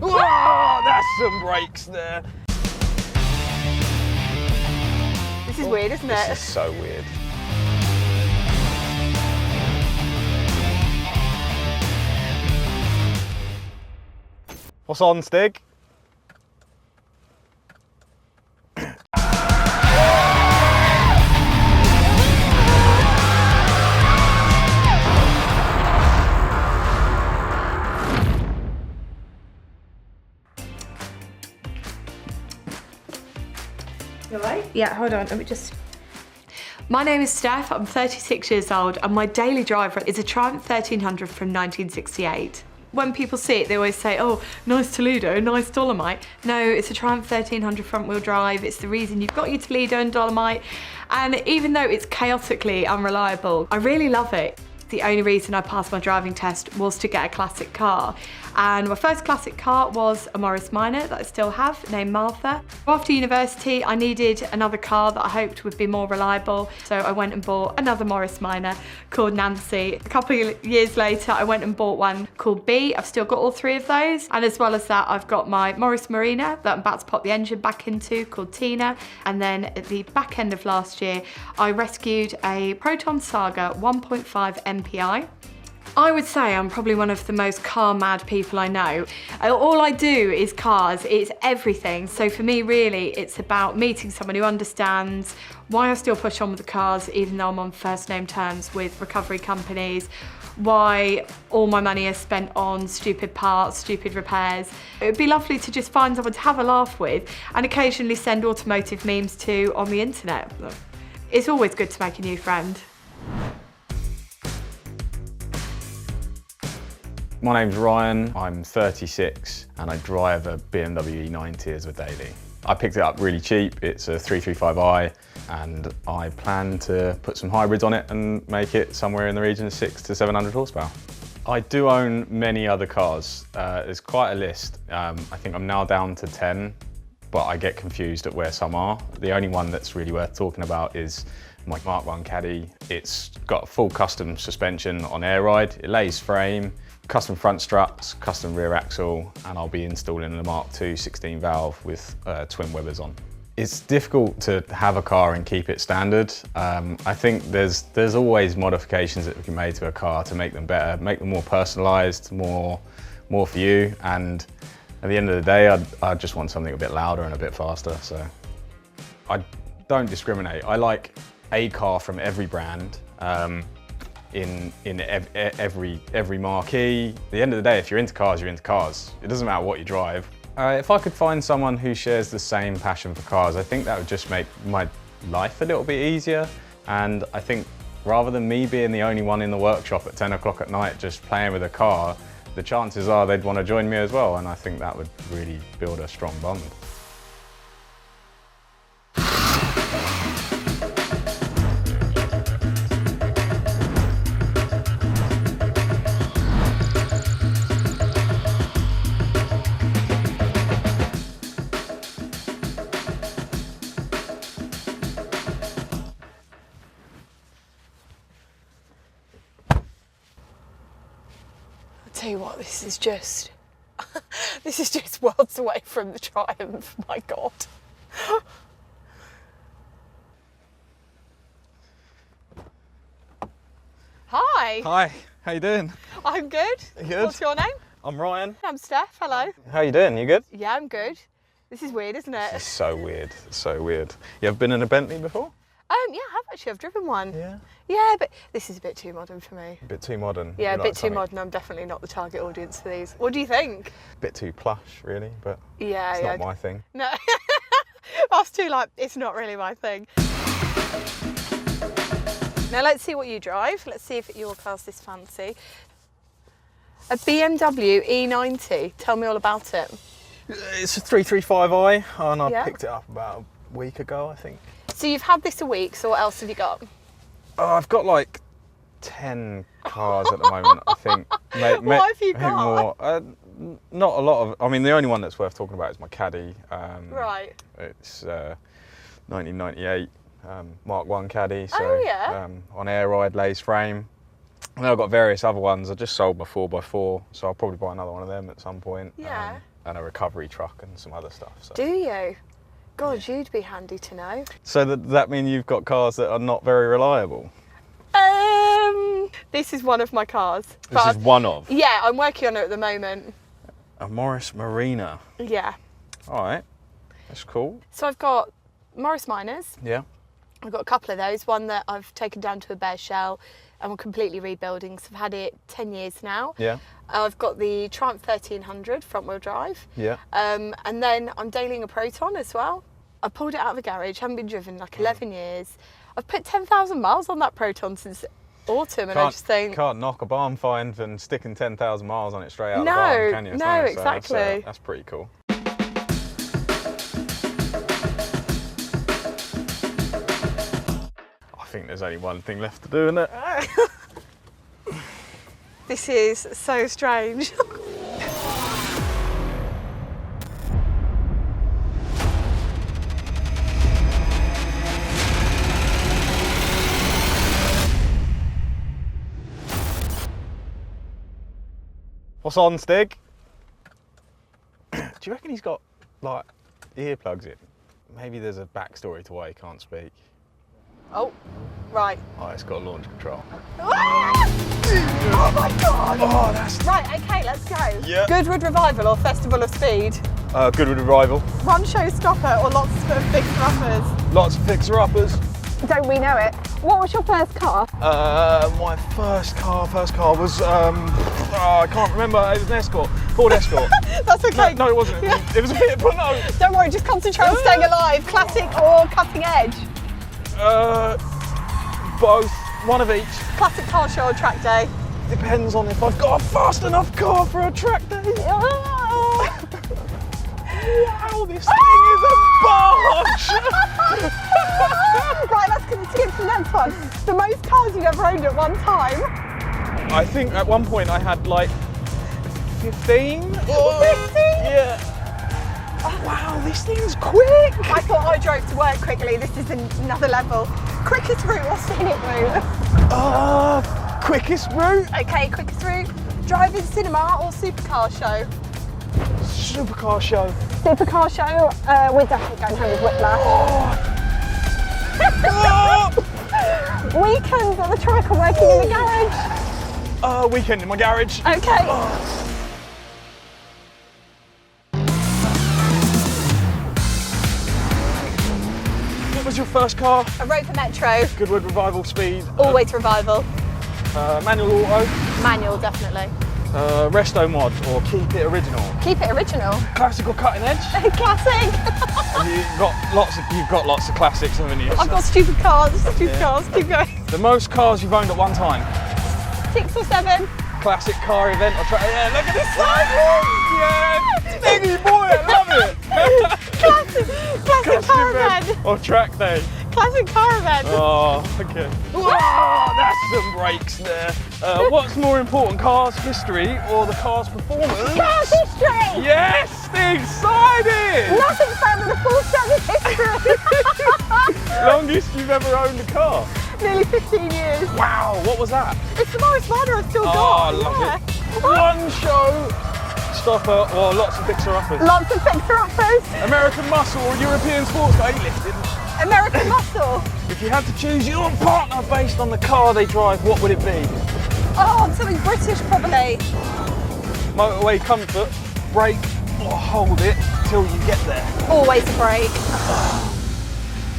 Oh, that's some brakes there. This is weird, isn't it? This is so weird. What's on, Stig? You alright? Yeah, hold on, let me just... My name is Steph, I'm 36 years old, and my daily driver is a Triumph 1300 from 1968. When people see it, they always say, oh, nice Toledo, nice Dolomite. No, it's a Triumph 1300 front wheel drive. It's the reason you've got your Toledo and Dolomite. And even though it's chaotically unreliable, I really love it. The only reason I passed my driving test was to get a classic car. And my first classic car was a Morris Minor that I still have, named Martha. After university, I needed another car that I hoped would be more reliable, so I went and bought another Morris Minor called Nancy. A couple of years later, I went and bought one called B. I've still got all three of those. And as well as that, I've got my Morris Marina that I'm about to pop the engine back into, called Tina. And then at the back end of last year, I rescued a Proton Saga 1.5 MPI. I would say I'm probably one of the most car mad people I know. All I do is cars, it's everything. So for me, really, it's about meeting someone who understands why I still push on with the cars, even though I'm on first name terms with recovery companies, why all my money is spent on stupid parts, stupid repairs. It would be lovely to just find someone to have a laugh with and occasionally send automotive memes to on the internet. It's always good to make a new friend. My name's Ryan, I'm 36 and I drive a BMW E90 as a daily. I picked it up really cheap, it's a 335i and I plan to put some hybrids on it and make it somewhere in the region of 600 to 700 horsepower. I do own many other cars, there's quite a list. I think I'm now down to 10, but I get confused at where some are. The only one that's really worth talking about is my Mark 1 Caddy. It's got a full custom suspension on air ride, it lays frame, custom front struts, custom rear axle, and I'll be installing the Mark 2 16 valve with twin Webbers on. It's difficult to have a car and keep it standard. I think there's always modifications that can be made to a car to make them better, make them more personalised, more for you. And at the end of the day, I just want something a bit louder and a bit faster. So I don't discriminate. I like a car from every brand. In every marquee. At the end of the day, if you're into cars, you're into cars. It doesn't matter what you drive. If I could find someone who shares the same passion for cars, I think that would just make my life a little bit easier. And I think rather than me being the only one in the workshop at 10 o'clock at night just playing with a car, the chances are they'd want to join me as well. And I think that would really build a strong bond. Tell you what, this is just worlds away from the Triumph, my God. Hi. Hi, how you doing? I'm good. You good? What's your name? I'm Ryan. I'm Steph, hello. How you doing? You good? Yeah, I'm good. This is weird, isn't it? It's so weird, it's so weird. You ever been in a Bentley before? Yeah, I have actually, I've driven one. Yeah. Yeah, but this is a bit too modern for me. A bit too modern. Yeah, You a like bit too something modern. I'm definitely not the target audience for these. What do you think? A bit too plush, really, but Yeah, it's yeah. not my thing. No, us two, like, it's not really my thing. Now let's see what you drive. Let's see if your car's this fancy. A BMW E90. Tell me all about it. It's a 335i and I Yeah. picked it up about a week ago, I think. So you've had this a week, so what else have you got? Oh, I've got like 10 cars at the moment, I think. What have you maybe got? more. Not a lot of, I mean, the only one that's worth talking about is my Caddy. Right. It's 1998 Mark 1 Caddy. So, Oh, yeah. On air ride, lays frame. And then I've got various other ones. I just sold my 4x4, so I'll probably buy another one of them at some point. Yeah. and a recovery truck and some other stuff. So. Do you? God, you'd be handy to know. So does that mean you've got cars that are not very reliable? This is one of my cars. This is one of? Yeah, I'm working on it at the moment. A Morris Marina. Yeah. All right, that's cool. So I've got Morris Minors. Yeah. I've got a couple of those. One that I've taken down to a bare shell and we're completely rebuilding. So I've had it 10 years now. Yeah. I've got the Triumph 1300 front wheel drive. Yeah. And then I'm dailying a Proton as well. I pulled it out of the garage, haven't been driven in like 11 years. I've put 10,000 miles on that Proton since autumn, and I just think... Can't knock a barn find and sticking 10,000 miles on it straight out of the barn, can you? It's No, nice. exactly. So that's pretty cool. I think there's only one thing left to do, isn't it? This is so strange. What's on, Stig? Do you reckon he's got, like, earplugs in? Maybe there's a backstory to why he can't speak. Oh, right. Oh, it's got launch control. Oh my God! Oh, that's... Right, okay, let's go. Yeah. Goodwood Revival or Festival of Speed? Goodwood Revival. One showstopper or lots of fixer-uppers? Lots of fixer-uppers. Don't we know it? What was your first car? My first car was, I can't remember, it was an Escort, Ford Escort. That's okay. No, it wasn't. It was a bit, but no. Don't worry, just concentrate on staying alive. Classic or cutting edge? Both, one of each. Classic car show or track day? Depends on if I've got a fast enough car for a track day. Wow, this thing is a barge! Right, let's skip to the next one. The most cars you've ever owned at one time? I think at one point I had like 15. 15? Yeah. Oh, wow, this thing's quick! I thought I drove to work quickly. This is another level. Quickest route or scenic route? Quickest route? Okay, quickest route. Drive-in cinema or supercar show? Supercar show. Supercar show, we're definitely going home with whiplash. Weekends at the track or working in the garage? Weekend in my garage. Okay. What was your first car? A Rover Metro. Goodwood Revival Speed. Always Revival. Manual auto. Manual, definitely. Resto mod or keep it original. Keep it original. Classic or cutting edge. Classic. And you've got lots of classics, haven't you? I've got stupid cars. Cars. Keep going. The most cars you've owned at one time. 6 or 7. Classic car event or track. Yeah, look at this sidewalk. Yeah, Stiggy boy, I love it. Classic car event. Or track day. Classic car event. Oh, okay. Whoa, that's some brakes there. What's more important, car's history or the car's performance? Car's history. Yes, excited. Nothing better than a full service history. Longest you've ever owned a car? Nearly 15 years. Wow, what was that? It's the Morris Minor I've still got. Oh, I love it. One show stopper or lots of fixer-uppers? Lots of fixer-uppers. American muscle or European sports car? You lifted. American muscle. If you had to choose your partner based on the car they drive, what would it be? Oh, something British probably. Motorway comfort, brake or hold it till you get there. Always a brake.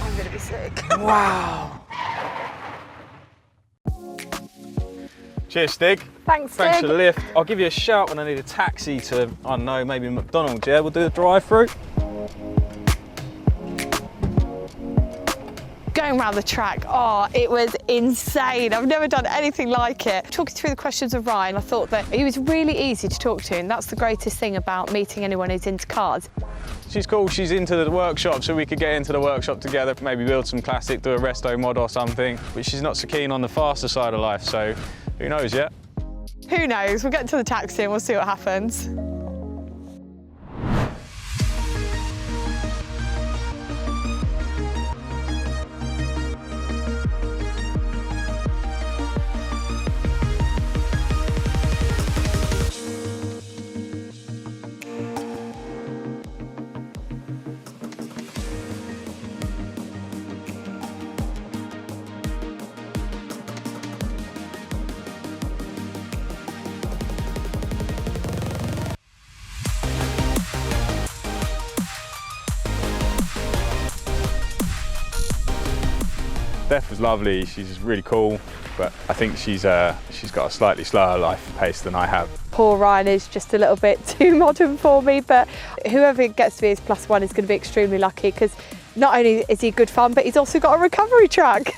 I'm gonna be sick. Wow. Cheers, Stig. Thanks, Stig. Thanks for the lift. I'll give you a shout when I need a taxi to, I don't know, maybe McDonald's, yeah? We'll do a drive-through. Going around the track, oh, it was insane. I've never done anything like it. Talking through the questions of Ryan, I thought that he was really easy to talk to, and that's the greatest thing about meeting anyone who's into cars. She's cool, she's into the workshop, so we could get into the workshop together, maybe build some classic, do a resto mod or something, but she's not so keen on the faster side of life, so who knows yet? Who knows? We'll get to the taxi and we'll see what happens. Steph was lovely, she's really cool, but I think she's got a slightly slower life pace than I have. Poor Ryan is just a little bit too modern for me, but whoever gets to be his +1 is going to be extremely lucky, because not only is he good fun, but he's also got a recovery track.